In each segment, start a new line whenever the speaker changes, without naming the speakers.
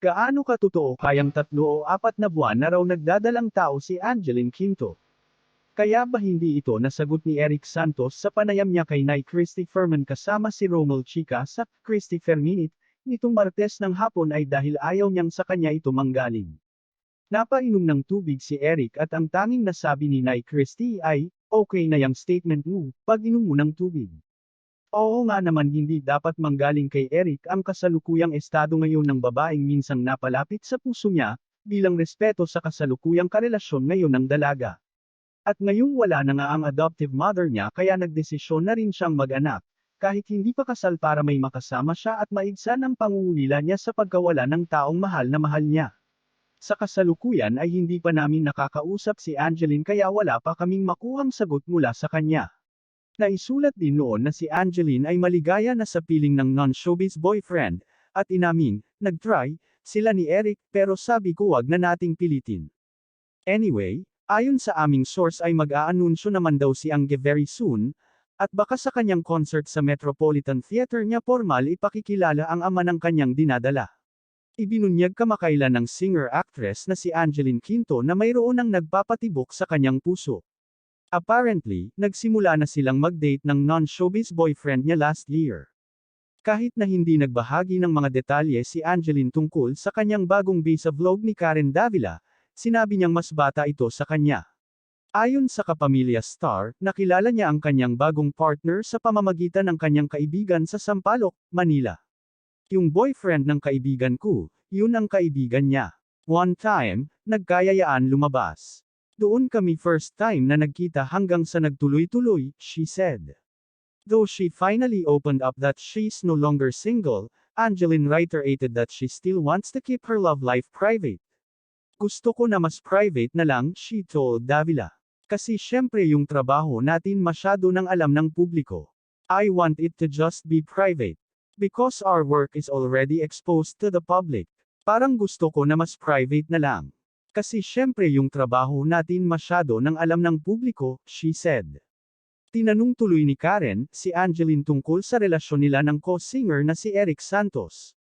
Gaano katotoo kayang 3 o 4 na buwan na raw nagdadalang tao si Angeline Quinto? Kaya ba hindi ito nasagot ni Eric Santos sa panayam niya kay Nay Christy Fermin kasama si Romel Chica sa Christy Ferminit, nitong Martes ng hapon ay dahil ayaw niyang sa kanya ito manggaling. Napainom ng tubig si Eric at ang tanging nasabi ni Nay Christy ay, "Okay na yang statement mo, pag-inom mo ng tubig." Oo nga naman, hindi dapat manggaling kay Eric ang kasalukuyang estado ngayon ng babaeng minsang napalapit sa puso niya, bilang respeto sa kasalukuyang karelasyon ngayon ng dalaga. At ngayong wala na nga ang adoptive mother niya kaya nagdesisyon na rin siyang mag-anak, kahit hindi pa kasal para may makasama siya at maigsan ang pangungulila niya sa pagkawala ng taong mahal na mahal niya. Sa kasalukuyan ay hindi pa namin nakakausap si Angeline kaya wala pa kaming makuhang sagot mula sa kanya. Naisulat din noon na si Angeline ay maligaya na sa piling ng non-showbiz boyfriend, at inamin, "Nag-try sila ni Eric pero sabi ko wag na nating pilitin." Anyway, ayon sa aming source ay mag-aanunsyo naman daw si Angge very soon, at baka sa kanyang concert sa Metropolitan Theater niya formal ipakikilala ang ama ng kanyang dinadala. Ibinunyag kamakailan ng singer-actress na si Angeline Quinto na mayroon ang nagpapatibok sa kanyang puso. Apparently, nagsimula na silang mag-date ng non-showbiz boyfriend niya last year. Kahit na hindi nagbahagi ng mga detalye si Angeline tungkol sa kanyang bagong bisa vlog ni Karen Davila, sinabi niyang mas bata ito sa kanya. Ayon sa Kapamilya Star, nakilala niya ang kanyang bagong partner sa pamamagitan ng kanyang kaibigan sa Sampaloc, Manila. "Yung boyfriend ng kaibigan ko, yun ang kaibigan niya. One time, nagkayayaan lumabas. Doon kami first time na nagkita hanggang sa nagtuloy-tuloy," she said. Though she finally opened up that she's no longer single, Angeline reiterated that she still wants to keep her love life private. "Gusto ko na mas private na lang," she told Davila. "Kasi syempre yung trabaho natin masyado nang alam ng publiko. I want it to just be private. Because our work is already exposed to the public. Parang gusto ko na mas private na lang. Kasi syempre yung trabaho natin masyado nang alam ng publiko," she said. Tinanong tuloy ni Karen, si Angeline tungkol sa relasyon nila ng co-singer na si Eric Santos.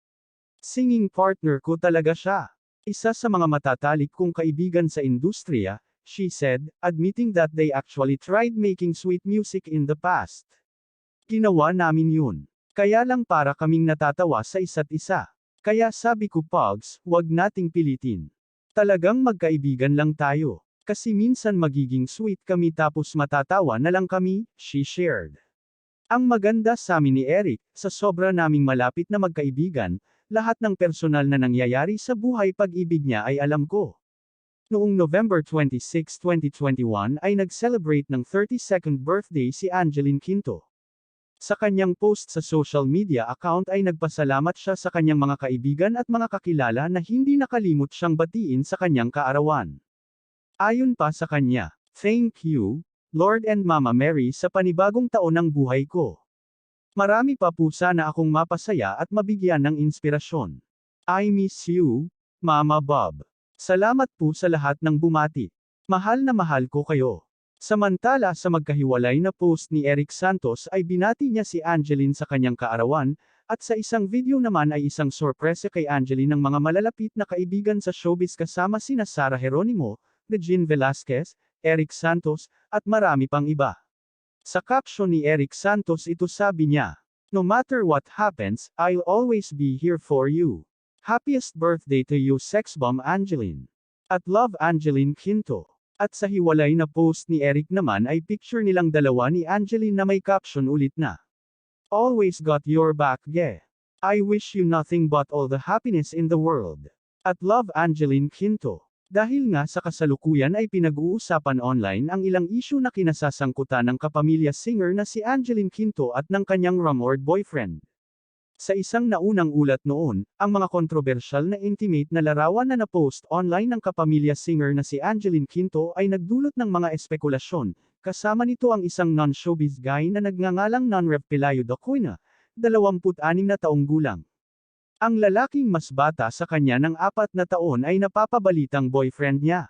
"Singing partner ko talaga siya. Isa sa mga matatalik kong kaibigan sa industriya," she said, admitting that they actually tried making sweet music in the past. "Ginawa namin yun. Kaya lang para kaming natatawa sa isa't isa. Kaya sabi ko, Pogs, wag nating pilitin. Talagang magkaibigan lang tayo. Kasi minsan magiging sweet kami tapos matatawa na lang kami," she shared. "Ang maganda sa amin ni Eric, sa sobra naming malapit na magkaibigan, lahat ng personal na nangyayari sa buhay pag-ibig niya ay alam ko." Noong November 26, 2021 ay nag-celebrate ng 32nd birthday si Angeline Quinto. Sa kanyang post sa social media account ay nagpasalamat siya sa kanyang mga kaibigan at mga kakilala na hindi nakalimot siyang batiin sa kanyang kaarawan. Ayon pa sa kanya, "Thank you, Lord and Mama Mary sa panibagong taon ng buhay ko. Marami pa po sana akong mapasaya at mabigyan ng inspirasyon. I miss you, Mama Bob. Salamat po sa lahat ng bumati. Mahal na mahal ko kayo." Samantala sa magkahiwalay na post ni Eric Santos ay binati niya si Angeline sa kanyang kaarawan, at sa isang video naman ay isang sorpresa kay Angeline ng mga malalapit na kaibigan sa showbiz kasama sina Sara Geronimo, Regine Velasquez, Eric Santos, at marami pang iba. Sa caption ni Eric Santos ito sabi niya, "No matter what happens, I'll always be here for you. Happiest birthday to you, Sexbomb Angeline. At love, Angeline Quinto." At sa hiwalay na post ni Eric naman ay picture nilang dalawa ni Angeline na may caption ulit na, "Always got your back, ge. I wish you nothing but all the happiness in the world. At love, Angeline Quinto." Dahil nga sa kasalukuyan ay pinag-uusapan online ang ilang issue na kinasasangkutan ng kapamilya singer na si Angeline Quinto at ng kanyang rumored boyfriend. Sa isang naunang ulat noon, ang mga kontrobersyal na intimate na larawan na na-post online ng kapamilya singer na si Angeline Quinto ay nagdulot ng mga espekulasyon, kasama nito ang isang non-showbiz guy na nagngangalang Non-Rev Pelayo Dacuina, 26 na taong gulang. Ang lalaking mas bata sa kanya ng 4 na taon ay napapabalitang boyfriend niya.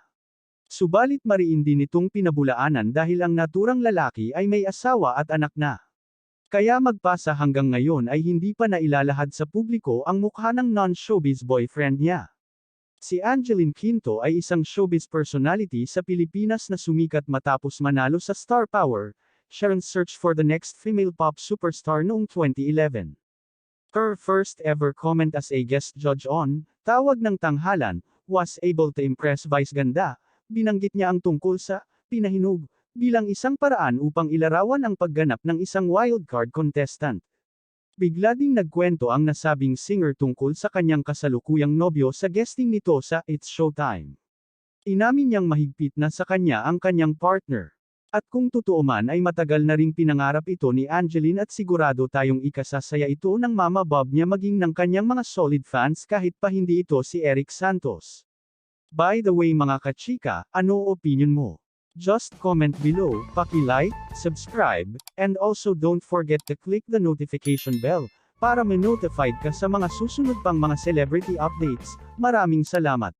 Subalit mariin din itong pinabulaanan dahil ang naturang lalaki ay may asawa at anak na. Kaya magpasa hanggang ngayon ay hindi pa nailalahad sa publiko ang mukha ng non-showbiz boyfriend niya. Si Angeline Quinto ay isang showbiz personality sa Pilipinas na sumikat matapos manalo sa Star Power, Sharon's Search for the Next Female Pop Superstar noong 2011. Her first ever comment as a guest judge on Tawag ng Tanghalan was able to impress Vice Ganda. Binanggit niya ang tungkol sa pinahinog bilang isang paraan upang ilarawan ang pagganap ng isang wildcard contestant. Bigla ding nagkwento ang nasabing singer tungkol sa kanyang kasalukuyang nobyo sa guesting nito sa It's Showtime. Inamin niyang mahigpit na sa kanya ang kanyang partner. At kung totoo man ay matagal na ring pinangarap ito ni Angeline at sigurado tayong ikasasaya ito ng Mama Bob niya maging ng kanyang mga solid fans kahit pa hindi ito si Eric Santos. By the way mga kachika, ano opinion mo? Just comment below, paki-like, subscribe, and also don't forget to click the notification bell, para ma-notified ka sa mga susunod pang mga celebrity updates. Maraming salamat!